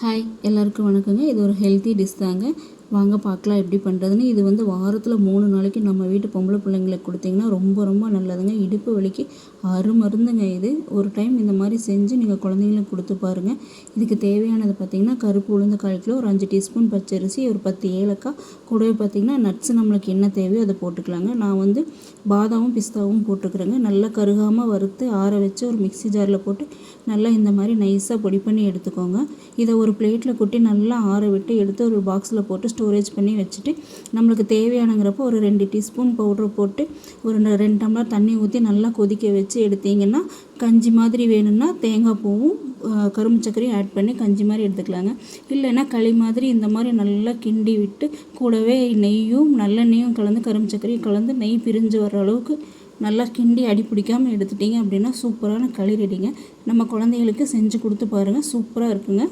Hi எல்லாருக்கும் வணக்கங்க. இது ஒரு ஹெல்த்தி டிஷ் தாங்க. வாங்க பார்க்கலாம் எப்படி பண்ணுறதுன்னு. இது வந்து வாரத்தில் 3 நாளைக்கு நம்ம வீட்டு பொம்பளை பிள்ளைங்களுக்கு கொடுத்தீங்கன்னா ரொம்ப ரொம்ப நல்லதுங்க. இடுப்பு வலிக்கு அருமருந்துங்க இது. ஒரு டைம் இந்த மாதிரி செஞ்சு நீங்கள் குழந்தைங்களுக்கு கொடுத்து பாருங்கள். இதுக்கு தேவையானது பார்த்திங்கன்னா கருப்பு உளுந்து 1/4 கிலோ, ஒரு 5 டீஸ்பூன் பச்சரிசி, ஒரு 10 ஏலக்காய், கூடவே பார்த்திங்கன்னா நட்ஸ் நம்மளுக்கு என்ன தேவையோ அதை போட்டுக்கலாங்க. நான் வந்து பாதாமும் பிஸ்தாவும் போட்டுக்கிறேங்க. நல்லா கருகாமல் வறுத்து ஆற வச்சு ஒரு மிக்ஸி ஜாரில் போட்டு நல்லா இந்த மாதிரி நைஸாக பொடி பண்ணி எடுத்துக்கோங்க. இதை ஒரு பிளேட்டில் கொட்டி நல்லா ஆற விட்டு எடுத்து ஒரு பாக்ஸில் போட்டு ஸ்டோரேஜ் பண்ணி வச்சுட்டு நம்மளுக்கு தேவையானங்கிறப்போ ஒரு 2 டீஸ்பூன் பவுட்ரு போட்டு ஒரு 2 டம்ளர் தண்ணி ஊற்றி நல்லா கொதிக்க வச்சு எடுத்திங்கன்னா கஞ்சி மாதிரி வேணும்னா தேங்காய் பூவும் கரும்பு சர்க்கரையும் ஆட் பண்ணி கஞ்சி மாதிரி எடுத்துக்கலாங்க. இல்லைன்னா களி மாதிரி இந்த மாதிரி நல்லா கிண்டி விட்டு கூடவே நெய்யும் நல்லெண்ணெயும் கலந்து கரும்பு சர்க்கரையும் கலந்து நெய் பிரிஞ்சு வர அளவுக்கு நல்லா கிண்டி அடி பிடிக்காமல் எடுத்துட்டிங்க அப்படின்னா சூப்பரான களி ரெடிங்க. நம்ம குழந்தைகளுக்கு செஞ்சு கொடுத்து பாருங்கள், சூப்பராக இருக்குங்க.